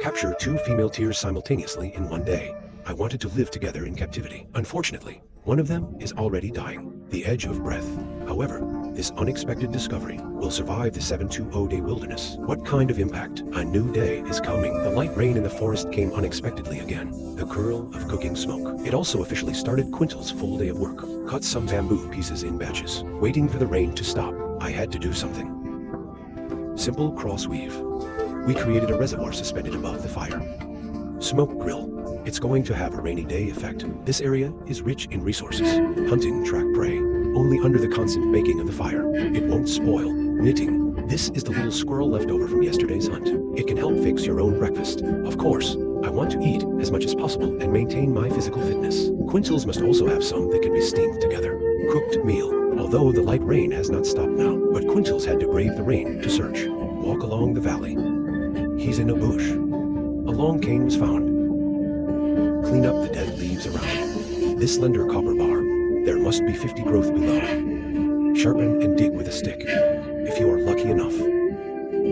Capture 2 female tears simultaneously in one day. I wanted to live together in captivity. Unfortunately, one of them is already dying, the edge of breath. However, this unexpected discovery will survive the 720-day wilderness. What kind of impact? A new day is coming. The light rain in the forest came unexpectedly again. The curl of cooking smoke. It also officially started Quintel's full day of work. Cut some bamboo pieces in batches. Waiting for the rain to stop, I had to do something. Simple cross weave. We created a reservoir suspended above the fire. Smoke grill. It's going to have a rainy day effect. This area is rich in resources. Hunting, track prey, only under the constant baking of the fire. It won't spoil. Knitting. This is the little squirrel left over from yesterday's hunt. It can help fix your own breakfast. Of course, I want to eat as much as possible and maintain my physical fitness. Quintels must also have some that can be steamed together. Cooked meal. Although the light rain has not stopped now, but Quintels had to brave the rain to search. Walk along the valley. He's in a bush. A long cane was found. Clean up the dead leaves around. This slender copper bar. There must be 50 growth below. Sharpen and dig with a stick, if you are lucky enough.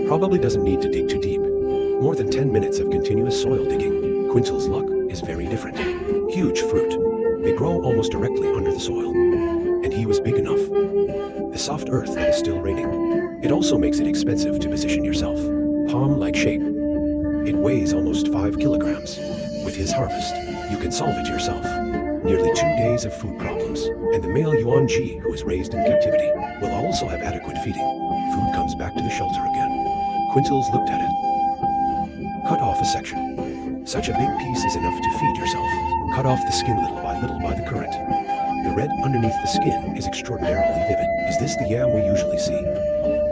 Probably doesn't need to dig too deep. More than 10 minutes of continuous soil digging. Quintel's luck is very different. Huge fruit. They grow almost directly under the soil. And he was big enough. The soft earth that is still raining. It also makes it expensive to position yourself. Palm-like shape. It weighs almost 5 kilograms. With his harvest, you can solve it yourself. Nearly 2 days of food problems, and the male Yuan Ji, who is raised in captivity, will also have adequate feeding. Food comes back to the shelter again. Quintels looked at it. Cut off a section. Such a big piece is enough to feed yourself. Cut off the skin little by the current. The red underneath the skin is extraordinarily vivid. Is this the yam we usually see?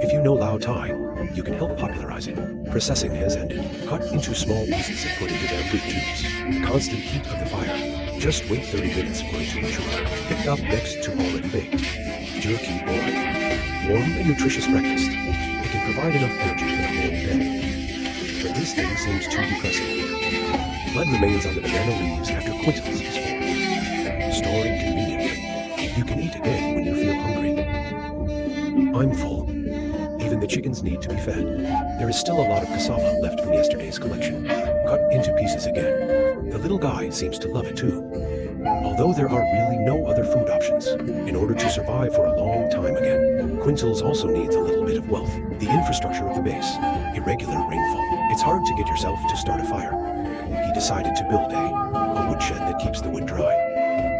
If you know Lao Tai, you can help popularize it. Processing has ended. Cut into small pieces and put into bamboo tubes. The constant heat of the fire. Just wait 30 minutes for it to mature. Picked up next to already baked. Jerky boy. Warm and nutritious breakfast. It can provide enough energy for the whole day. But this thing seems too depressing. Blood remains on the banana leaves after Quintels is full. Stored conveniently. You can eat again when you feel hungry. I'm full. Even the chickens need to be fed. There is still a lot of cassava left from yesterday's collection. Cut into pieces again. The little guy seems to love it too. Although there are really no other food options, in order to survive for a long time again, Quintels also needs a little bit of wealth. The infrastructure of the base. Irregular rainfall. It's hard to get yourself to start a fire. He decided to build a woodshed that keeps the wood dry.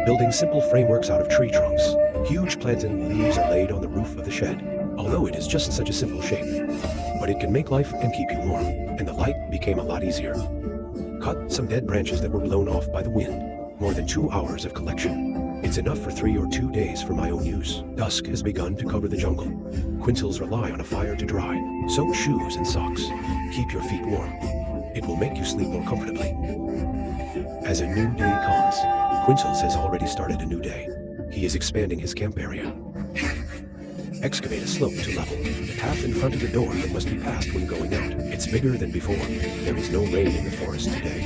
Building simple frameworks out of tree trunks. Huge plantain leaves are laid on the roof of the shed. Although it is just such a simple shape, but it can make life and keep you warm, and the light became a lot easier. Cut some dead branches that were blown off by the wind. More than 2 hours of collection. It's enough for 3 or 2 days for my own use. Dusk has begun to cover the jungle. Quintels rely on a fire to dry. Soak shoes and socks. Keep your feet warm. It will make you sleep more comfortably. As a new day comes, Quintels has already started a new day. He is expanding his camp area. Excavate a slope to level. The path in front of the door that must be passed when going out. It's bigger than before. There is no rain in the forest today.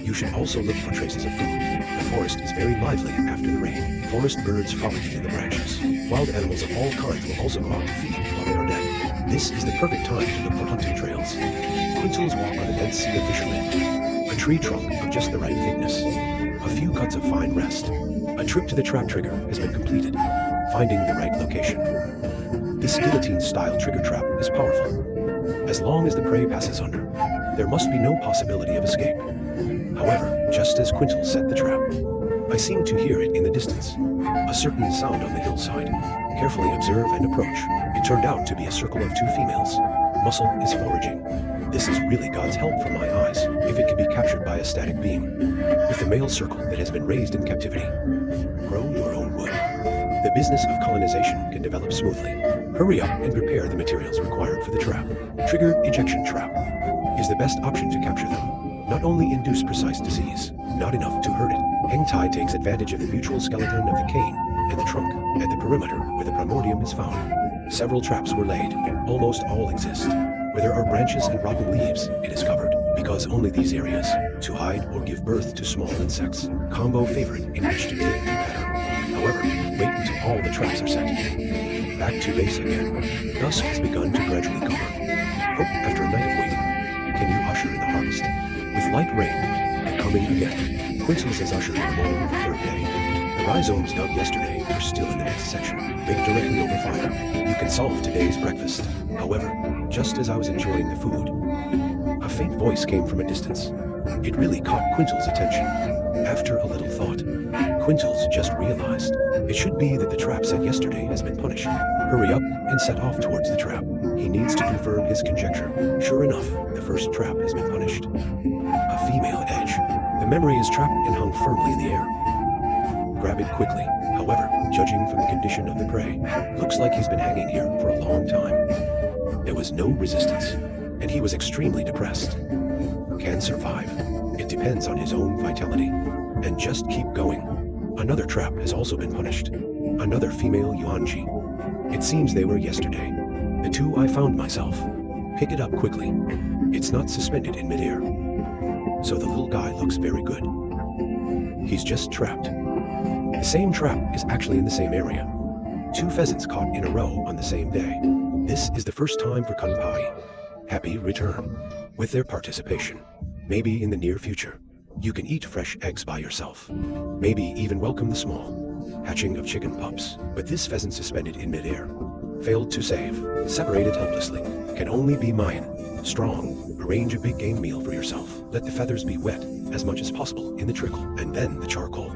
You should also look for traces of food. The forest is very lively after the rain. Forest birds frolicking in the branches. Wild animals of all kinds will also go out to feed while they are dead. This is the perfect time to look for hunting trails. Quintels walk on a dense sea of fishermen. A tree trunk of just the right thickness. A few cuts of fine rest. A trip to the trap trigger has been completed. Finding the right location. This guillotine-style trigger trap is powerful. As long as the prey passes under, there must be no possibility of escape. However, just as Quintels set the trap, I seem to hear it in the distance. A certain sound on the hillside. Carefully observe and approach. It turned out to be a circle of 2 females. Muscle is foraging. This is really God's help for my eyes, if it can be captured by a static beam. With the male circle that has been raised in captivity. Grow your own wood. The business of colonization can develop smoothly. Hurry up and prepare the materials required for the trap. Triggered ejection trap is the best option to capture them. Not only induce precise disease, not enough to hurt it. Hang tie takes advantage of the mutual skeleton of the cane and the trunk at the perimeter where the primordium is found. Several traps were laid. Almost all exist. Where there are branches and rotten leaves, it is covered, because only these areas, to hide or give birth to small insects, combo favorite in which to dig and pattern. However, wait until all the traps are set. Back to base again. Dusk has begun to gradually cover. Hope after a night of waiting. Can you usher in the harvest? light rain, and coming again. Quintzels has ushered in the morning of the third day. The rhizomes dug yesterday are still in the next section, baked directly over fire. You can solve today's breakfast. However, just as I was enjoying the food, a faint voice came from a distance. It really caught Quintzels' attention. After a little thought, Quintzels just realized it should be that the trap set yesterday has been punished. Hurry up and set off towards the trap. He needs to confirm his conjecture. Sure enough, the first trap has been punished. A female edge. The memory is trapped and hung firmly in the air. Grab it quickly. However, judging from the condition of the prey, looks like he's been hanging here for a long time. There was no resistance, and he was extremely depressed. Can survive. It depends on his own vitality. And just keep going. Another trap has also been punished. Another female yuanji. It seems they were yesterday. The two I found myself. Pick it up quickly. It's not suspended in midair. So the little guy looks very good. He's just trapped. The same trap is actually in the same area. Two pheasants caught in a row on the same day. This is the first time for Kanpai. Happy return. With their participation. Maybe in the near future, you can eat fresh eggs by yourself. Maybe even welcome the small hatching of chicken pups. But this pheasant suspended in midair. Failed to save. Separated helplessly. Can only be mine. Strong. Arrange a big game meal for yourself. Let the feathers be wet as much as possible in the trickle, and then the charcoal.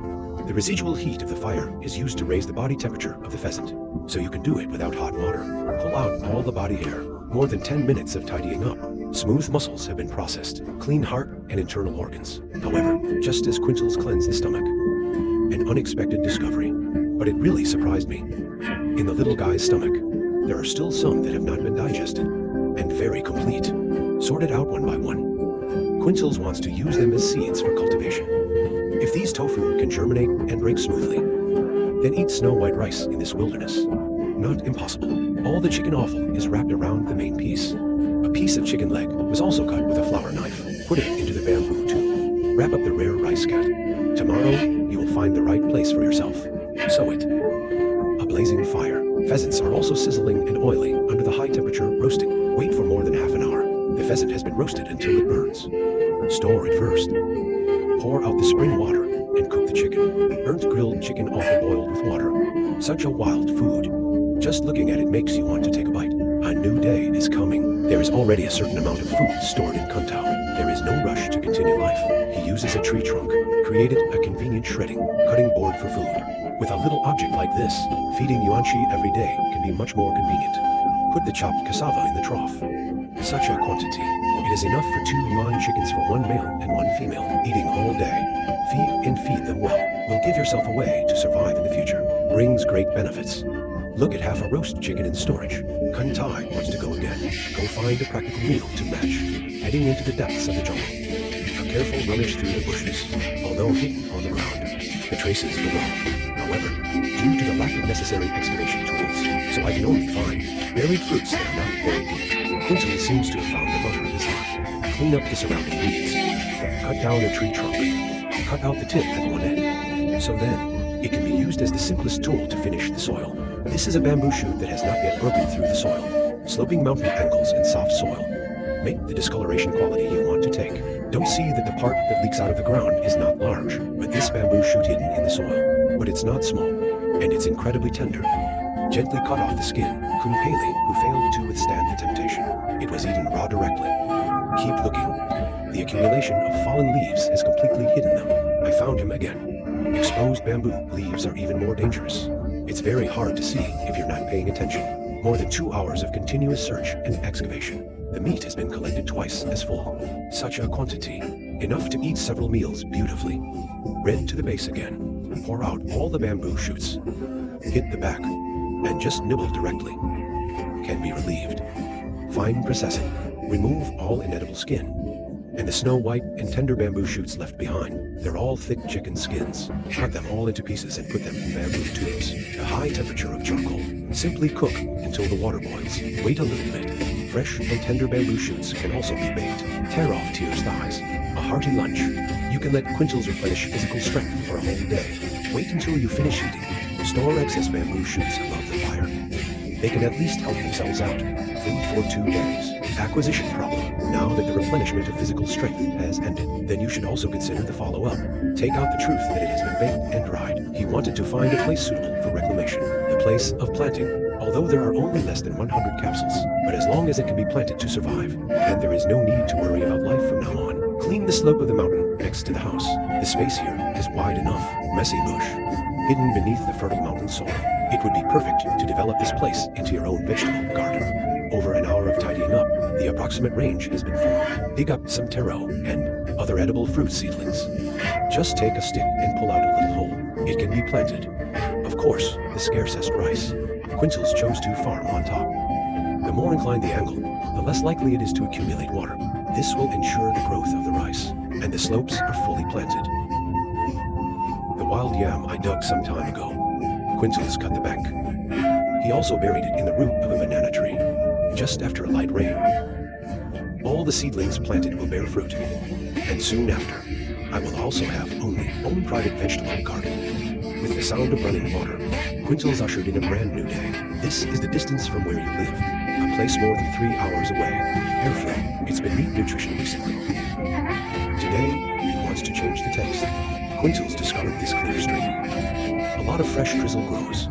The residual heat of the fire is used to raise the body temperature of the pheasant, so you can do it without hot water. Pull out all the body hair. More than 10 minutes of tidying up. Smooth muscles have been processed. Clean heart and internal organs. However, just as Quintzels cleansed the stomach, an unexpected discovery. But it really surprised me. In the little guy's stomach, there are still some that have not been digested, and very complete. Sorted out one by one. Quintzels wants to use them as seeds for cultivation. If these tofu can germinate and break smoothly, then eat snow white rice in this wilderness. Not impossible. All the chicken offal is wrapped around the main piece. A piece of chicken leg was also cut with a flour knife. Put it into the bamboo tube. Wrap up the rare rice cat. Tomorrow, you will find the right place for yourself. Sow it. A blazing fire. Pheasants are also sizzling and oily under the high temperature roasting. Wait for more than half an hour. The pheasant has been roasted until it burns. Store it first. Pour out the spring water and cook the chicken. Burnt grilled chicken offal boiled with water. Such a wild food. Just looking at it makes you want to take a bite. A new day is coming. There is already a certain amount of food stored in Kuntao. There is no rush to continue life. He uses a tree trunk, created a convenient shredding, cutting board for food. With a little object like this, feeding yuanchi every day can be much more convenient. Put the chopped cassava in the trough. Such a quantity. It is enough for 2 yuan chickens for 1 male and 1 female, eating all day. Feed them well. Will give yourself a way to survive in the future. Brings great benefits. Look at half a roast chicken in storage. Kuntai wants to go again. Go find a practical meal to match. Heading into the depths of the jungle. A careful rummage through the bushes, although hidden on the ground. The traces below. However, due to the lack of necessary excavation tools, so I can only find buried fruits that are not very deep. Quintzels seems to have found the butter of his heart. Clean up the surrounding weeds. Cut down a tree trunk. Cut out the tip at one end. So then, it can be used as the simplest tool to finish the soil. This is a bamboo shoot that has not yet broken through the soil. Sloping mountain angles and soft soil. Make the discoloration quality you want to take. Don't see that the part that leaks out of the ground is not large, but this bamboo shoot hidden in the soil. But it's not small, and it's incredibly tender. Gently cut off the skin. Kun Haley, who failed to withstand the temptation. It was eaten raw directly. Keep looking. The accumulation of fallen leaves has completely hidden them. I found him again. Exposed bamboo leaves are even more dangerous. It's very hard to see if you're not paying attention. More than 2 hours of continuous search and excavation. The meat has been collected twice as full. Such a quantity. Enough to eat several meals beautifully. Red to the base again. Pour out all the bamboo shoots. Hit the back. And just nibble directly. Can be relieved. Fine processing. Remove all inedible skin. And the snow white and tender bamboo shoots left behind. They're all thick chicken skins. Cut them all into pieces and put them in bamboo tubes. The high temperature of charcoal. Simply cook until the water boils. Wait a little bit. Fresh and tender bamboo shoots can also be baked. Tear off Tier's thighs. A hearty lunch. You can let Quintzels replenish physical strength for a whole day. Wait until you finish eating. Store excess bamboo shoots above the fire. They can at least help themselves out. Food for 2 days. Acquisition problem. Now that the replenishment of physical strength has ended, then you should also consider the follow-up. Take out the truth that it has been baked and dried. He wanted to find a place suitable for reclamation, the place of planting. Although there are only less than 100 capsules, but as long as it can be planted to survive, then there is no need to worry about life from now on. Clean the slope of the mountain next to the house. The space here is wide enough. Messy bush, hidden beneath the fertile mountain soil. It would be perfect to develop this place into your own vegetable garden. Over an hour of tidying up, the approximate range has been formed. Dig up some taro and other edible fruit seedlings. Just take a stick and pull out a little hole. It can be planted. Of course, the scarcest rice. Quintils chose to farm on top. The more inclined the angle, the less likely it is to accumulate water. This will ensure the growth of the rice, and the slopes are fully planted. The wild yam I dug some time ago. Quintils cut the bank. He also buried it in the root of a banana tree, just after a light rain. All the seedlings planted will bear fruit, and soon after, I will also have only own private vegetable garden. With the sound of running water, Quintils ushered in a brand new day. This is the distance from where you live, a place more than 3 hours away. Airflow, it's been meat nutrition recently. Today, he wants to change the taste. Quintils discovered this clear stream. A lot of fresh drizzle grows,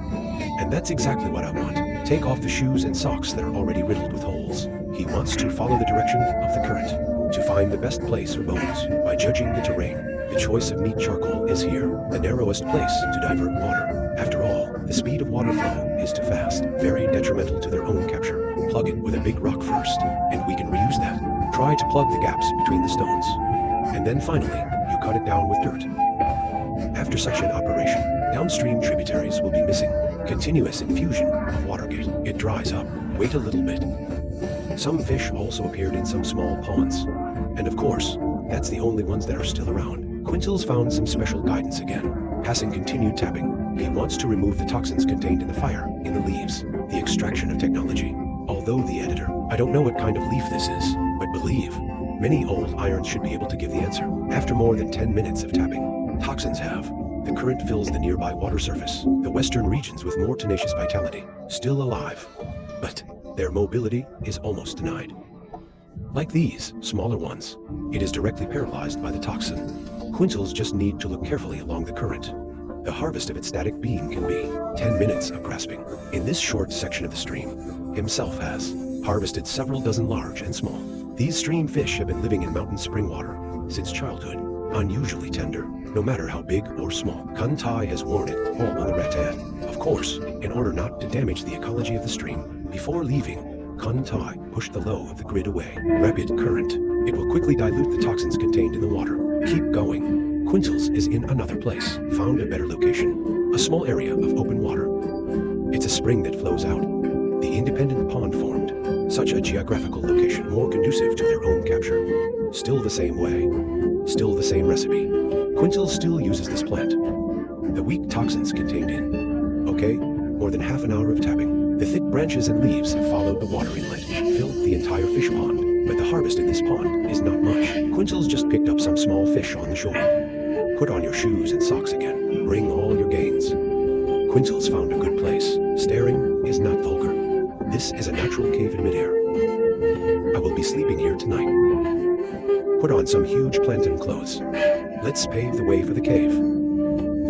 and that's exactly what I want. Take off the shoes and socks that are already riddled with holes. He wants to follow the direction of the current, to find the best place for bones. By judging the terrain, the choice of neat charcoal is here, the narrowest place to divert water. After all, the speed of water flow is too fast, very detrimental to their own capture. Plug it with a big rock first, and we can reuse that. Try to plug the gaps between the stones. And then finally, you cut it down with dirt. After such an operation, downstream tributaries will be missing. Continuous infusion of watergate. It dries up. Wait a little bit. Some fish also appeared in some small ponds. And of course, that's the only ones that are still around. Quintils found some special guidance again. Passing continued tapping. He wants to remove the toxins contained in the fire, in the leaves. The extraction of technology. Although the editor, I don't know what kind of leaf this is, but believe, many old irons should be able to give the answer. After more than 10 minutes of tapping, toxins have. The current fills the nearby water surface, the western regions with more tenacious vitality, still alive. But their mobility is almost denied. Like these, smaller ones, it is directly paralyzed by the toxin. Quintils just need to look carefully along the current. The harvest of its static beam can be 10 minutes of grasping. In this short section of the stream, himself has harvested several dozen large and small. These stream fish have been living in mountain spring water since childhood, unusually tender, no matter how big or small. Kun Tai has worn it all on the rattan. Of course, in order not to damage the ecology of the stream, before leaving, Kun Tai pushed the low of the grid away. Rapid current. It will quickly dilute the toxins contained in the water. Keep going. Quintils is in another place. Found a better location. A small area of open water. It's a spring that flows out. The independent pond formed. Such a geographical location more conducive to their own capture. Still the same way. Still the same recipe. Quintils still uses this plant. The weak toxins contained in. Okay, more than half an hour of tapping. The thick branches and leaves have followed the water inlet, filled the entire fish pond. But the harvest in this pond is not much. Quintils just picked up some small fish on the shore. Put on your shoes and socks again. Bring all your gains. Quintils found a good place. Staring is not vulgar. This is a natural cave in midair. I will be sleeping here tonight. Put on some huge plantain clothes. Let's pave the way for the cave.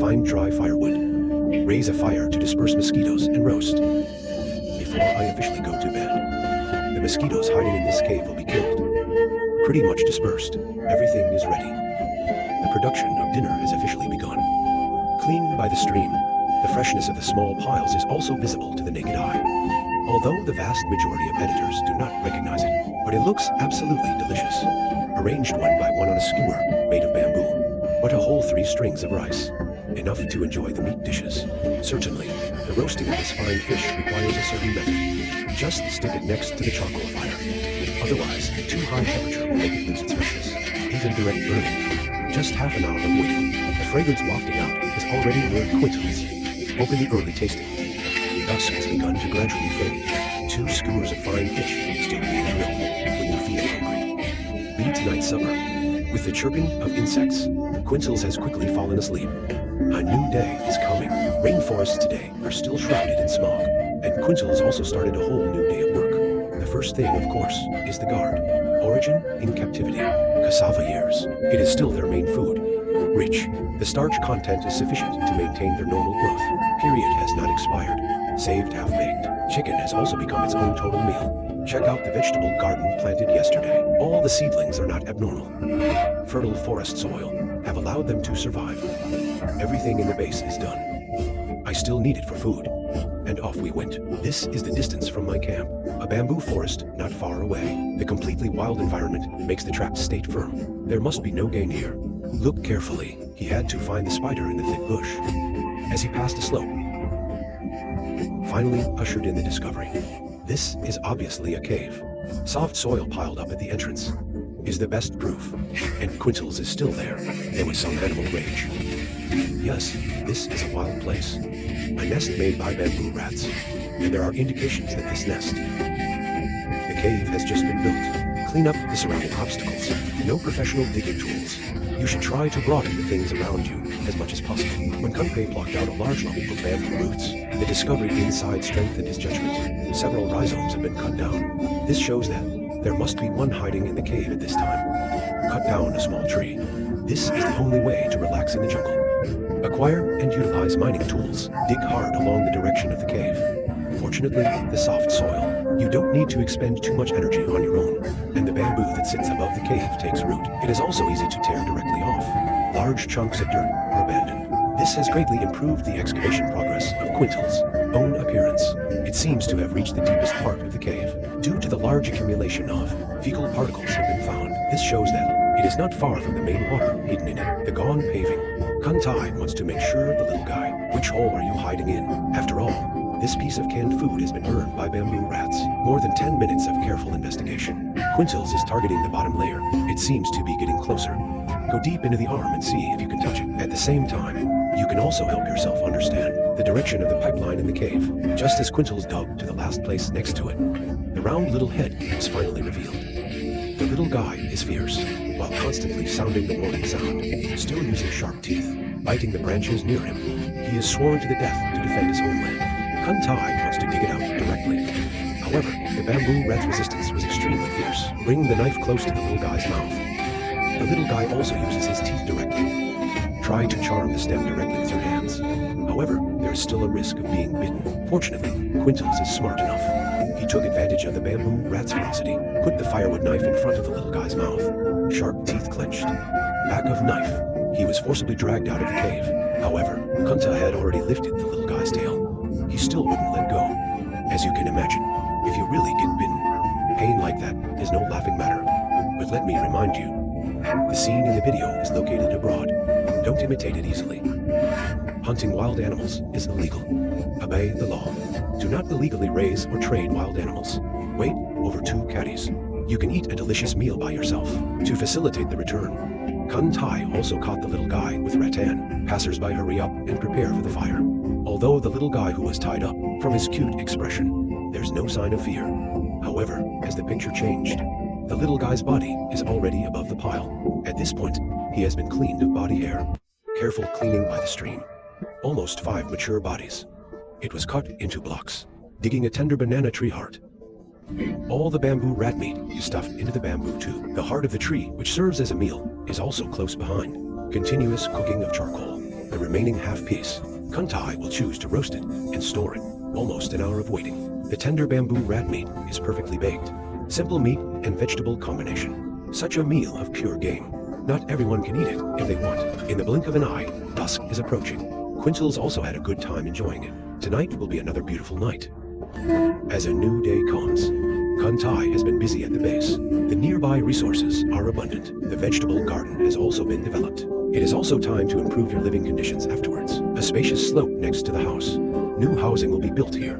Find dry firewood. Raise a fire to disperse mosquitoes and roast. Before I officially go to bed, the mosquitoes hiding in this cave will be killed. Pretty much dispersed. Everything is ready. The production of dinner has officially begun. Clean by the stream, the freshness of the small piles is also visible to the naked eye. Although the vast majority of editors do not recognize it, but it looks absolutely delicious. Arranged one by one on a skewer made of bamboo. What a whole 3 strings of rice. Enough to enjoy the meat dishes. Certainly, the roasting of this fine fish requires a certain method. Just stick it next to the charcoal fire. Otherwise, too high temperature will make it lose its freshness. Even direct burning. Just half an hour of waiting. The fragrance wafting out has already lured Quintils. Open the early tasting. Dusk has begun to gradually fade. 2 skewers of fine fish still being grilled when you feel hungry. Read tonight's supper. With the chirping of insects, Quintils has quickly fallen asleep. A new day is coming. Rainforests today are still shrouded in smog, and Quintils also started a whole new day of work. The first thing, of course, is the guard. Origin, in captivity. Cassava ears. It is still their main food. Rich. The starch content is sufficient to maintain their normal growth. Period has not expired. Saved half-baked. Chicken has also become its own total meal. Check out the vegetable garden planted yesterday. All the seedlings are not abnormal. Fertile forest soil have allowed them to survive. Everything in the base is done. I still need it for food. And off we went. This is the distance from my camp. A bamboo forest not far away. The completely wild environment makes the traps stay firm. There must be no gain here. Look carefully. He had to find the spider in the thick bush. As he passed a slope, finally ushered in the discovery. This is obviously a cave. Soft soil piled up at the entrance is the best proof. And Quintles is still there. There was some animal rage. Yes, this is a wild place. A nest made by bamboo rats. And there are indications that this nest, the cave has just been built. Clean up the surrounding obstacles. No professional digging tools. You should try to broaden the things around you as much as possible. When Kunpei blocked out a large lump of bamboo roots, the discovery inside strengthened his judgment. Several rhizomes have been cut down. This shows that there must be one hiding in the cave at this time. Cut down a small tree. This is the only way to relax in the jungle. Acquire and utilize mining tools. Dig hard along the direction of the cave. Fortunately, the soft soil. You don't need to expend too much energy on your own, and the bamboo that sits above the cave takes root. It is also easy to tear directly off. Large chunks of dirt are abandoned. This has greatly improved the excavation progress of Quintle's own appearance. It seems to have reached the deepest part of the cave. Due to the large accumulation of fecal particles have been found, this shows that it is not far from the main water hidden in it. The gone paving. Kuntai wants to make sure the little guy. Which hole are you hiding in? After all, this piece of canned food has been earned by bamboo rats. More than 10 minutes of careful investigation. Quintles is targeting the bottom layer. It seems to be getting closer. Go deep into the arm and see if you can touch it. At the same time, you can also help yourself understand the direction of the pipeline in the cave. Just as Quintles dug to the last place next to it, the round little head is finally revealed. The little guy is fierce, while constantly sounding the warning sound, still using sharp teeth, biting the branches near him. He is sworn to the death to defend his homeland. Kuntai wants to dig it out directly. However, the bamboo rat's resistance was extremely fierce. Bring the knife close to the little guy's mouth. The little guy also uses his teeth directly. Try to charm the stem directly with your hands. However, there is still a risk of being bitten. Fortunately, Quintles is smart enough. He took advantage of the bamboo rat's ferocity, put the firewood knife in front of the little guy's mouth. Sharp teeth clenched. Back of knife. He was forcibly dragged out of the cave. However, Kunta had already lifted the little guy's tail. He still wouldn't let go. As you can imagine, if you really get bitten, pain like that is no laughing matter. But let me remind you, the scene in the video is located abroad. Don't imitate it easily. Hunting wild animals is illegal. Obey the law. Do not illegally raise or trade wild animals. Wait over 2 caddies. You can eat a delicious meal by yourself. To facilitate the return, Kuntai also caught the little guy with rattan. Passers-by hurry up and prepare for the fire. Although the little guy who was tied up, from his cute expression, there's no sign of fear. However, as the picture changed, the little guy's body is already above the pile. At this point, he has been cleaned of body hair. Careful cleaning by the stream. Almost 5 mature bodies. It was cut into blocks, digging a tender banana tree heart. All the bamboo rat meat is stuffed into the bamboo tube. The heart of the tree, which serves as a meal, is also close behind. Continuous cooking of charcoal. The remaining half piece, Kuntai will choose to roast it and store it. Almost an hour of waiting. The tender bamboo rat meat is perfectly baked. Simple meat and vegetable combination. Such a meal of pure game. Not everyone can eat it if they want. In the blink of an eye, dusk is approaching. Quintles also had a good time enjoying it. Tonight will be another beautiful night. As a new day comes, Kuntai has been busy at the base. The nearby resources are abundant. The vegetable garden has also been developed. It is also time to improve your living conditions afterwards. A spacious slope next to the house. New housing will be built here.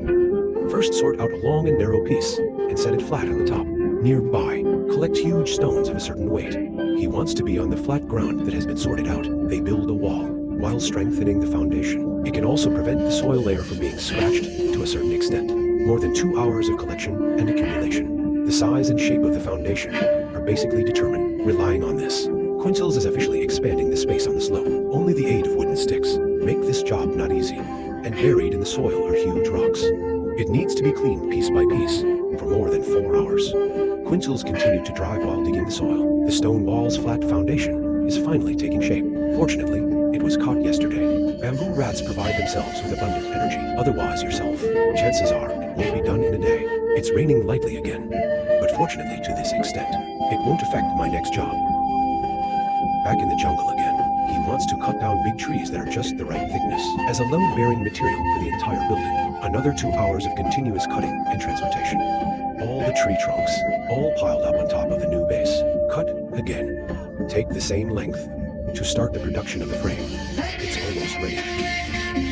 First sort out a long and narrow piece and set it flat on the top. Nearby, collect huge stones of a certain weight. He wants to be on the flat ground that has been sorted out. They build a wall while strengthening the foundation. It can also prevent the soil layer from being scratched to a certain extent. More than 2 hours of collection and accumulation. The size and shape of the foundation are basically determined. Relying on this, Quintles is officially expanding the space on the slope. Only the aid of wooden sticks make this job not easy. And buried in the soil are huge rocks. It needs to be cleaned piece by piece for more than 4 hours. Quintils continued to drive while digging the soil. The stone wall's flat foundation is finally taking shape. Fortunately, it was caught yesterday. Bamboo rats provide themselves with abundant energy. Otherwise yourself, chances are it won't be done in a day. It's raining lightly again, but fortunately to this extent, it won't affect my next job. Back in the jungle again, he wants to cut down big trees that are just the right thickness as a load-bearing material for the entire building. Another 2 hours of continuous cutting and transportation. All the tree trunks, all piled up on top of the new base. Cut again. Take the same length to start the production of the frame. It's almost ready.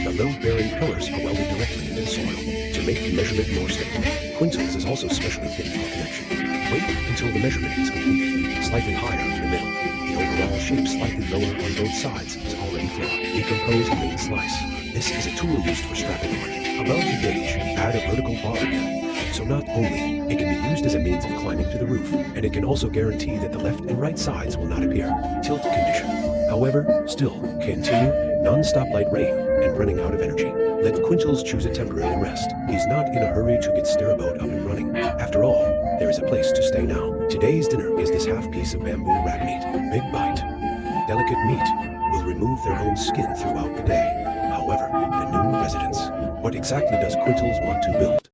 The load-bearing pillars are welded directly into the soil to make the measurement more stable. Quintils is also specially fitted for connection. Wait until the measurement is completed. Slightly higher in the middle. The overall shape slightly lower on both sides is already flawed. Decompose the main slice. This is a tool used for strapping on. Above the gauge, add a vertical bar again. So not only it can be used as a means of climbing to the roof, and it can also guarantee that the left and right sides will not appear tilt condition. However, still continue non-stop light rain and running out of energy. Let Quintils choose a temporary rest. He's not in a hurry to get Steraboat up and running. After all, there is a place to stay now. Today's dinner is this half piece of bamboo rat meat. Big bite. Delicate meat will remove their own skin throughout the day. However, the new residence. What exactly does Quintils want to build?